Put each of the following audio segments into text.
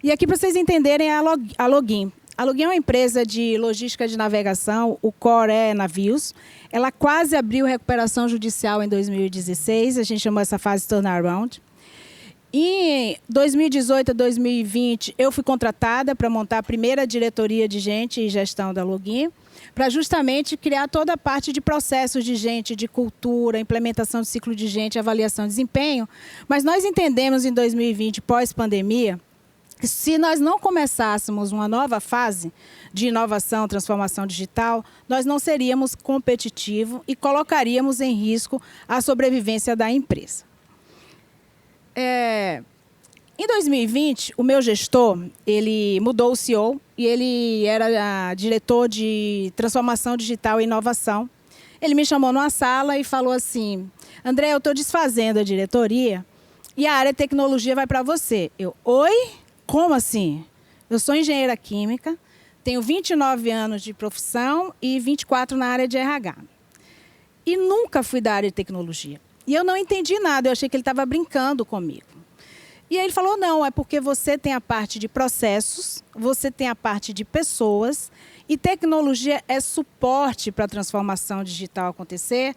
E aqui, para vocês entenderem, é a Login. A Login é uma empresa de logística de navegação, o core é navios. Ela quase abriu recuperação judicial em 2016, a gente chamou essa fase turnaround. Em 2018 a 2020, eu fui contratada para montar a primeira diretoria de gente e gestão da Login, para justamente criar toda a parte de processos de gente, de cultura, implementação de ciclo de gente, avaliação de desempenho. Mas nós entendemos em 2020, pós-pandemia, que se nós não começássemos uma nova fase de inovação, transformação digital, nós não seríamos competitivos e colocaríamos em risco a sobrevivência da empresa. Em 2020, o meu gestor, ele mudou o CEO e ele era diretor de transformação digital e inovação. Ele me chamou numa sala e falou assim: André, eu estou desfazendo a diretoria e a área de tecnologia vai para você. Eu, oi? Como assim? Eu sou engenheira química, tenho 29 anos de profissão e 24 na área de RH. E nunca fui da área de tecnologia. E eu não entendi nada, eu achei que ele estava brincando comigo. E aí ele falou, não, é porque você tem a parte de processos, você tem a parte de pessoas, e tecnologia é suporte para a transformação digital acontecer,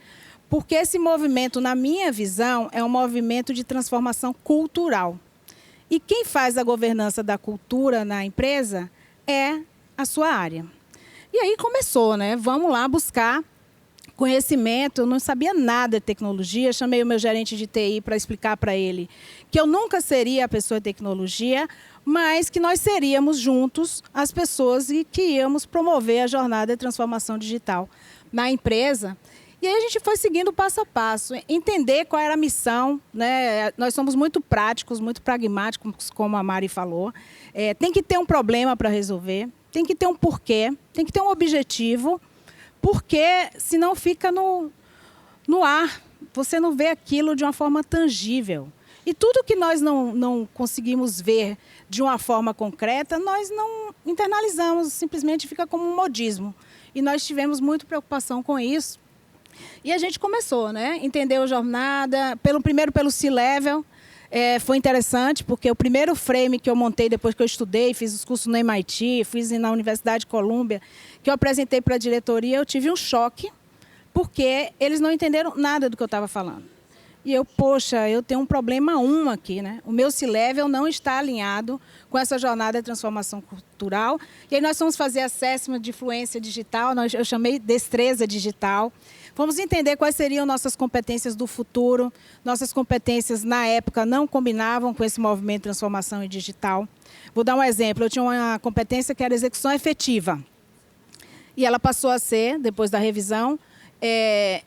porque esse movimento, na minha visão, é um movimento de transformação cultural. E quem faz a governança da cultura na empresa é a sua área. E aí começou, né? Vamos lá buscar conhecimento. Eu não sabia nada de tecnologia, chamei o meu gerente de TI para explicar para ele que eu nunca seria a pessoa de tecnologia, mas que nós seríamos juntos as pessoas que íamos promover a jornada de transformação digital na empresa. E aí a gente foi seguindo passo a passo, entender qual era a missão, né? Nós somos muito práticos, muito pragmáticos, como a Mari falou. Tem que ter um problema para resolver, tem que ter um porquê, tem que ter um objetivo, porque senão fica no ar, você não vê aquilo de uma forma tangível. E tudo que nós não conseguimos ver de uma forma concreta, nós não internalizamos, simplesmente fica como um modismo. E nós tivemos muita preocupação com isso. E a gente começou, né? Entendeu a jornada, primeiro pelo C-Level. Foi interessante, porque o primeiro frame que eu montei depois que eu estudei, fiz os cursos no MIT, fiz na Universidade de Colômbia, que eu apresentei para a diretoria, eu tive um choque, porque eles não entenderam nada do que eu estava falando. E eu, poxa, eu tenho um problema aqui, né? O meu C-Level não está alinhado com essa jornada de transformação cultural. E aí nós fomos fazer assessment de fluência digital, eu chamei destreza digital. Vamos entender quais seriam nossas competências do futuro. Nossas competências, na época, não combinavam com esse movimento de transformação em digital. Vou dar um exemplo. Eu tinha uma competência que era execução efetiva. E ela passou a ser, depois da revisão,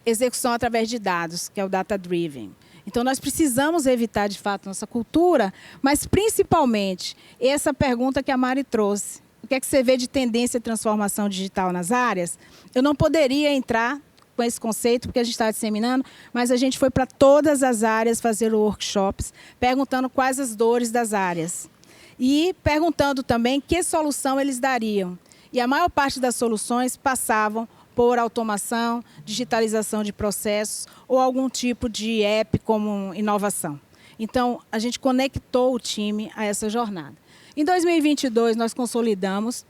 execução através de dados, que é o data-driven. Então, nós precisamos evitar, de fato, nossa cultura, mas, principalmente, essa pergunta que a Mari trouxe. O que é que você vê de tendência de transformação digital nas áreas? Eu não poderia entrar com esse conceito, porque a gente está disseminando, mas a gente foi para todas as áreas fazer workshops, perguntando quais as dores das áreas. E perguntando também que solução eles dariam. E a maior parte das soluções passavam por automação, digitalização de processos ou algum tipo de app como inovação. Então, a gente conectou o time a essa jornada. Em 2022, nós consolidamos,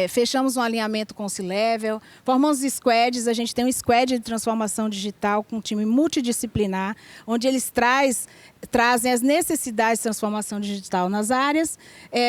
fechamos um alinhamento com o C-Level, formamos squads, a gente tem um squad de transformação digital com um time multidisciplinar, onde eles trazem as necessidades de transformação digital nas áreas.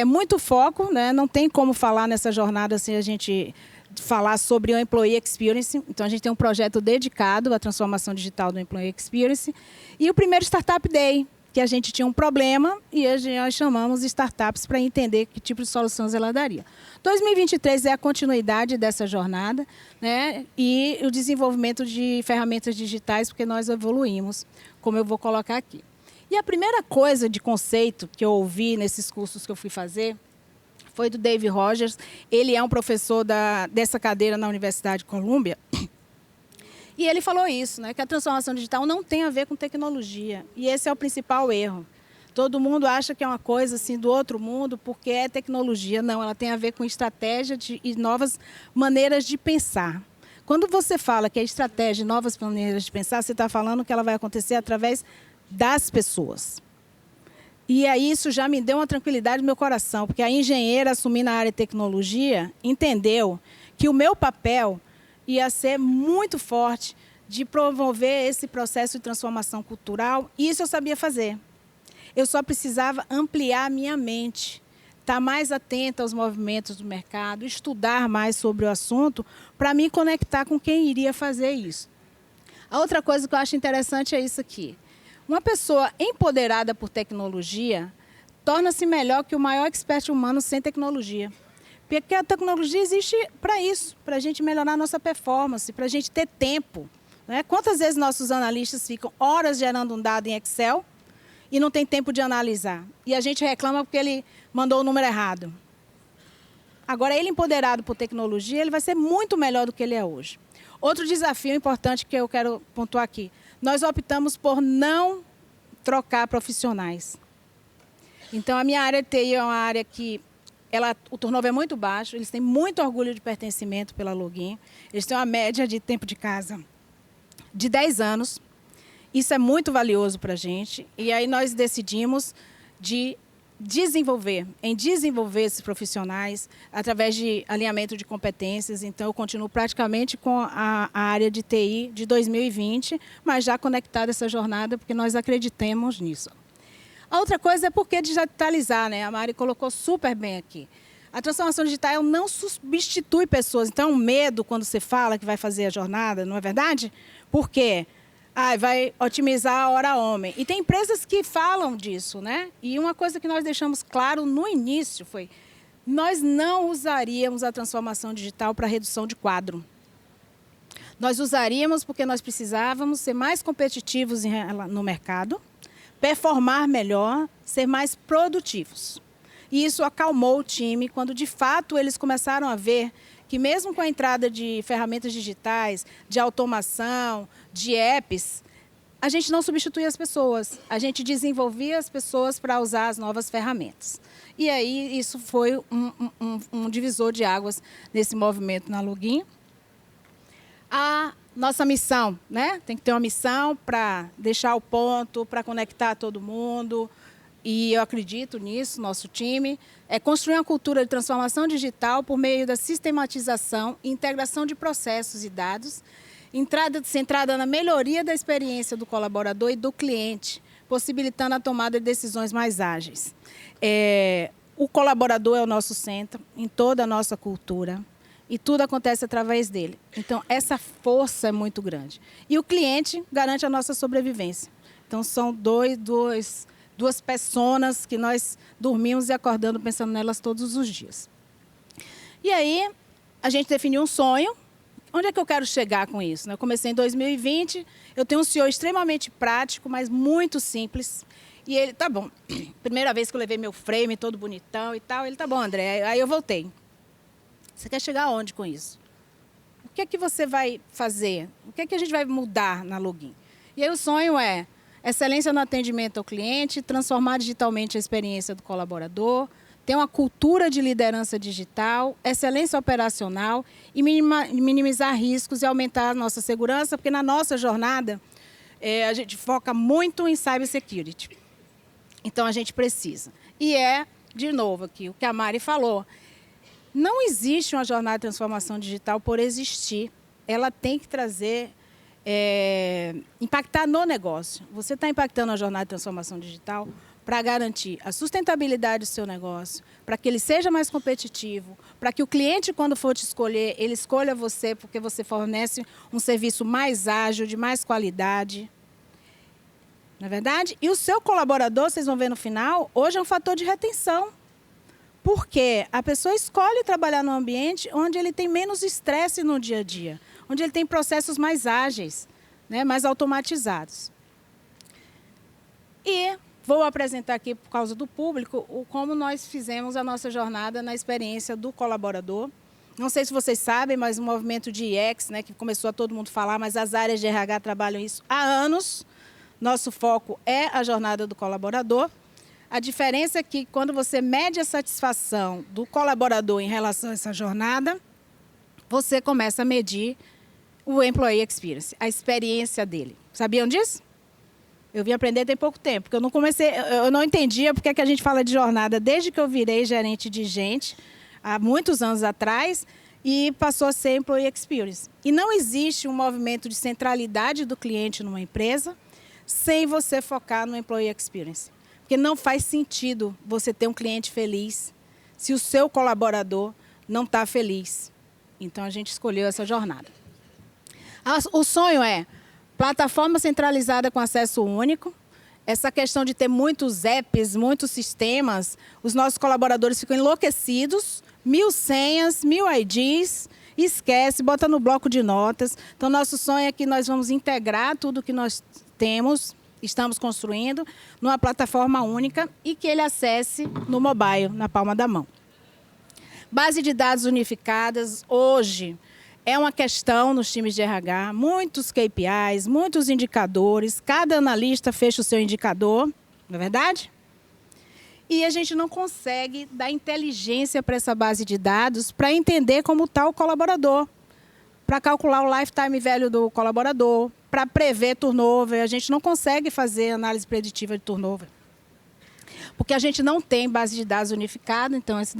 Muito foco, né? Não tem como falar nessa jornada sem a gente falar sobre o Employee Experience. Então, a gente tem um projeto dedicado à transformação digital do Employee Experience. E o primeiro Startup Day, que a gente tinha um problema e nós chamamos startups para entender que tipo de soluções ela daria. 2023 é a continuidade dessa jornada, né? E o desenvolvimento de ferramentas digitais, porque nós evoluímos, como eu vou colocar aqui. E a primeira coisa de conceito que eu ouvi nesses cursos que eu fui fazer foi do Dave Rogers. Ele é um professor dessa cadeira na Universidade de Colômbia. E ele falou isso, né, que a transformação digital não tem a ver com tecnologia. E esse é o principal erro. Todo mundo acha que é uma coisa assim, do outro mundo, porque é tecnologia. Não, ela tem a ver com estratégia e novas maneiras de pensar. Quando você fala que é estratégia e novas maneiras de pensar, você está falando que ela vai acontecer através das pessoas. E aí isso já me deu uma tranquilidade no meu coração, porque a engenheira assumindo a área de tecnologia entendeu que o meu papel ia ser muito forte de promover esse processo de transformação cultural, e isso eu sabia fazer. Eu só precisava ampliar a minha mente, estar mais atenta aos movimentos do mercado, estudar mais sobre o assunto, para me conectar com quem iria fazer isso. A outra coisa que eu acho interessante é isso aqui. Uma pessoa empoderada por tecnologia torna-se melhor que o maior expert humano sem tecnologia. Porque a tecnologia existe para isso, para a gente melhorar a nossa performance, para a gente ter tempo. Né? Quantas vezes nossos analistas ficam horas gerando um dado em Excel e não tem tempo de analisar? E a gente reclama porque ele mandou o número errado. Agora, ele empoderado por tecnologia, ele vai ser muito melhor do que ele é hoje. Outro desafio importante que eu quero pontuar aqui. Nós optamos por não trocar profissionais. Então, a minha área de TI é uma área que o turnover é muito baixo, eles têm muito orgulho de pertencimento pela Login, eles têm uma média de tempo de casa de 10 anos. Isso é muito valioso para a gente. E aí nós decidimos desenvolver esses profissionais através de alinhamento de competências. Então, eu continuo praticamente com a área de TI de 2020, mas já conectada a essa jornada, porque nós acreditamos nisso. A outra coisa é porque digitalizar, né? A Mari colocou super bem aqui. A transformação digital não substitui pessoas. Então, é um medo quando você fala que vai fazer a jornada, não é verdade? Por quê? Vai otimizar a hora homem. E tem empresas que falam disso, né? E uma coisa que nós deixamos claro no início foi: nós não usaríamos a transformação digital para redução de quadro. Nós usaríamos porque nós precisávamos ser mais competitivos no mercado, performar melhor, ser mais produtivos. E isso acalmou o time quando, de fato, eles começaram a ver que mesmo com a entrada de ferramentas digitais, de automação, de apps, a gente não substituía as pessoas, a gente desenvolvia as pessoas para usar as novas ferramentas. E aí isso foi um divisor de águas nesse movimento na Login. A nossa missão, né? Tem que ter uma missão para deixar o ponto, para conectar todo mundo. E eu acredito nisso, nosso time, é construir uma cultura de transformação digital por meio da sistematização e integração de processos e dados, centrada na melhoria da experiência do colaborador e do cliente, possibilitando a tomada de decisões mais ágeis. O colaborador é o nosso centro em toda a nossa cultura e tudo acontece através dele. Então, essa força é muito grande. E o cliente garante a nossa sobrevivência. Então, são duas personas que nós dormimos e acordando pensando nelas todos os dias. E aí, a gente definiu um sonho. Onde é que eu quero chegar com isso? Eu comecei em 2020, eu tenho um CEO extremamente prático, mas muito simples. E ele, tá bom, primeira vez que eu levei meu frame todo bonitão e tal, ele, tá bom, André. Aí eu voltei. Você quer chegar aonde com isso? O que é que você vai fazer? O que é que a gente vai mudar na Login? E aí o sonho é excelência no atendimento ao cliente, transformar digitalmente a experiência do colaborador, ter uma cultura de liderança digital, excelência operacional e minimizar riscos e aumentar a nossa segurança, porque na nossa jornada a gente foca muito em cybersecurity. Então, a gente precisa. E de novo, aqui, o que a Mari falou. Não existe uma jornada de transformação digital por existir. Ela tem que trazer, impactar no negócio. Você está impactando a jornada de transformação digital para garantir a sustentabilidade do seu negócio, para que ele seja mais competitivo, para que o cliente, quando for te escolher, ele escolha você porque você fornece um serviço mais ágil, de mais qualidade. Não é verdade? E o seu colaborador, vocês vão ver no final, hoje é um fator de retenção. Porque a pessoa escolhe trabalhar num ambiente onde ele tem menos estresse no dia a dia, onde ele tem processos mais ágeis, né, mais automatizados. E vou apresentar aqui, por causa do público, como nós fizemos a nossa jornada na experiência do colaborador. Não sei se vocês sabem, mas o movimento de IX, né, que começou a todo mundo falar, mas as áreas de RH trabalham isso há anos. Nosso foco é a jornada do colaborador. A diferença é que, quando você mede a satisfação do colaborador em relação a essa jornada, você começa a medir o Employee Experience, a experiência dele. Sabiam disso? Eu vim aprender tem pouco tempo, porque eu não entendia porque é que a gente fala de jornada desde que eu virei gerente de gente, há muitos anos atrás, e passou a ser Employee Experience. E não existe um movimento de centralidade do cliente numa empresa sem você focar no Employee Experience. Porque não faz sentido você ter um cliente feliz se o seu colaborador não está feliz. Então, a gente escolheu essa jornada. O sonho é plataforma centralizada com acesso único. Essa questão de ter muitos apps, muitos sistemas, os nossos colaboradores ficam enlouquecidos, 1000 senhas, 1000 IDs, esquece, bota no bloco de notas. Então, nosso sonho é que nós vamos integrar tudo que nós temos, estamos construindo, numa plataforma única e que ele acesse no mobile, na palma da mão. Base de dados unificadas, hoje, é uma questão nos times de RH, muitos KPIs, muitos indicadores, cada analista fecha o seu indicador, não é verdade? E a gente não consegue dar inteligência para essa base de dados para entender como está o colaborador, para calcular o lifetime value do colaborador, para prever turnover. A gente não consegue fazer análise preditiva de turnover, porque a gente não tem base de dados unificada, então esse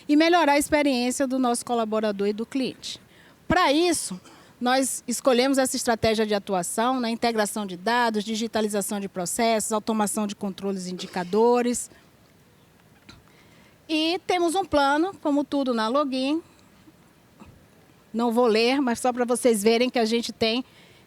e melhorar a experiência do nosso colaborador e do cliente. Para isso, nós escolhemos essa estratégia de atuação na integração de dados, digitalização de processos, automação de controles e indicadores. E temos um plano, como tudo na Login. Não vou ler, mas só para vocês verem que a gente tem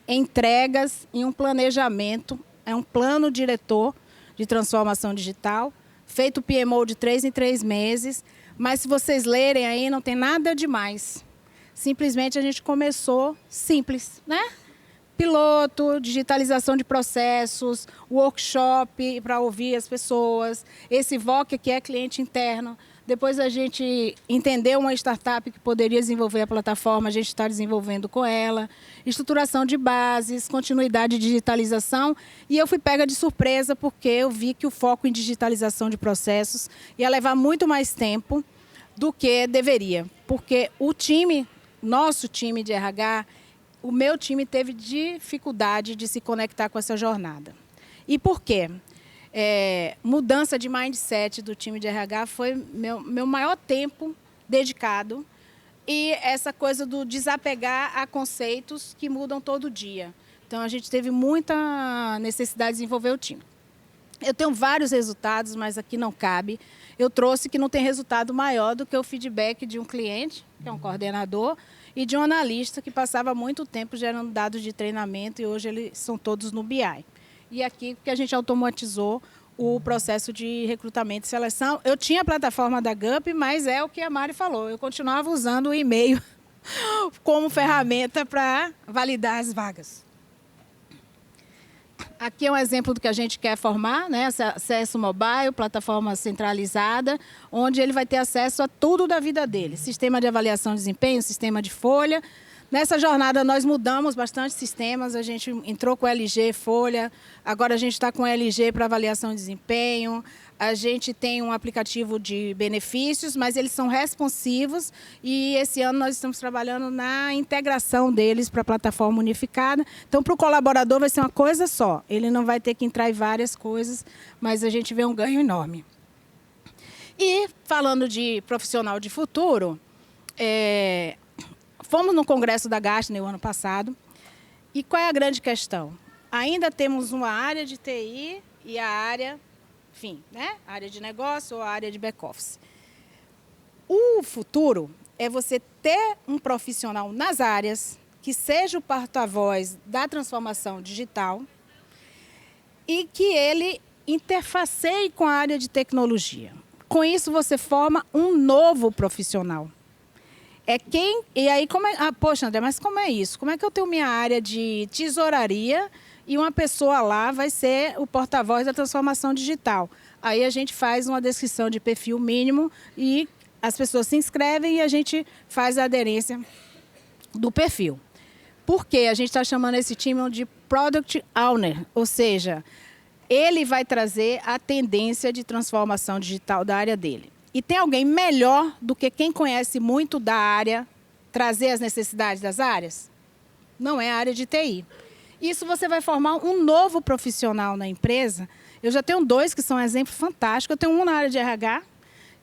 entregas e um planejamento. É um plano diretor de transformação digital, feito PMO de 3 em 3 meses. Mas se vocês lerem aí, não tem nada demais. Simplesmente a gente começou simples, né? Piloto, digitalização de processos, workshop para ouvir as pessoas, esse VOC que é cliente interno. Depois a gente entendeu uma startup que poderia desenvolver a plataforma, a gente está desenvolvendo com ela. Estruturação de bases, continuidade de digitalização. E eu fui pega de surpresa porque eu vi que o foco em digitalização de processos ia levar muito mais tempo do que deveria. Porque o time, nosso time de RH, o meu time teve dificuldade de se conectar com essa jornada. E por quê? Mudança de mindset do time de RH foi meu maior tempo dedicado. E essa coisa do desapegar a conceitos que mudam todo dia. Então, a gente teve muita necessidade de desenvolver o time. Eu tenho vários resultados, mas aqui não cabe. Eu trouxe que não tem resultado maior do que o feedback de um cliente, que é um coordenador, e de um analista que passava muito tempo gerando dados de treinamento e hoje eles são todos no BI. E aqui que a gente automatizou o processo de recrutamento e seleção. Eu tinha a plataforma da GUP, mas é o que a Mari falou. Eu continuava usando o e-mail como ferramenta para validar as vagas. Aqui é um exemplo do que a gente quer formar, né? Acesso mobile, plataforma centralizada, onde ele vai ter acesso a tudo da vida dele. Sistema de avaliação de desempenho, sistema de folha. Nessa jornada, nós mudamos bastante sistemas. A gente entrou com LG, folha. Agora, a gente está com LG para avaliação de desempenho. A gente tem um aplicativo de benefícios, mas eles são responsivos. E esse ano nós estamos trabalhando na integração deles para a plataforma unificada. Então, para o colaborador vai ser uma coisa só. Ele não vai ter que entrar em várias coisas, mas a gente vê um ganho enorme. E, falando de profissional de futuro, fomos no congresso da Gartner o ano passado. E qual é a grande questão? Ainda temos uma área de TI e a área, enfim, né? A área de negócio ou a área de back-office. O futuro é você ter um profissional nas áreas que seja o porta-voz da transformação digital e que ele interfaceie com a área de tecnologia. Com isso, você forma um novo profissional. E aí, poxa, André, mas como é isso? Como é que eu tenho minha área de tesouraria e uma pessoa lá vai ser o porta-voz da transformação digital? Aí a gente faz uma descrição de perfil mínimo e as pessoas se inscrevem e a gente faz a aderência do perfil. Por quê? A gente está chamando esse time de Product Owner, ou seja, ele vai trazer a tendência de transformação digital da área dele. E tem alguém melhor do que quem conhece muito da área trazer as necessidades das áreas? Não é a área de TI. Isso você vai formar um novo profissional na empresa. Eu já tenho 2 que são um exemplo fantástico. Eu tenho um na área de RH,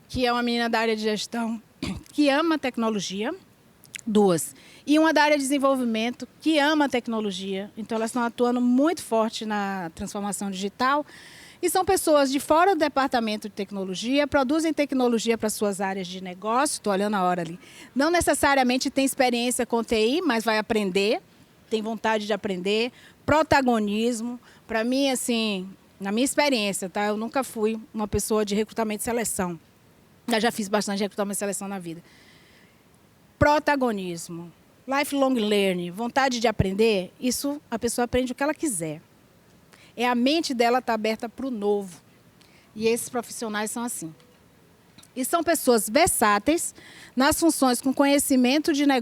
que é uma menina da área de gestão, que ama tecnologia. 2. E uma da área de desenvolvimento, que ama tecnologia. Então, elas estão atuando muito forte na transformação digital. E são pessoas de fora do departamento de tecnologia, produzem tecnologia para suas áreas de negócio. Estou olhando a hora ali. Não necessariamente tem experiência com TI, mas vai aprender. Tem vontade de aprender. Protagonismo. Para mim, assim, na minha experiência, tá? Eu nunca fui uma pessoa de recrutamento e seleção. Eu já fiz bastante recrutamento e seleção na vida. Protagonismo, lifelong learning, vontade de aprender, isso a pessoa aprende o que ela quiser. A mente dela está aberta para o novo. E esses profissionais são assim. E são pessoas versáteis nas funções com conhecimento de negócio.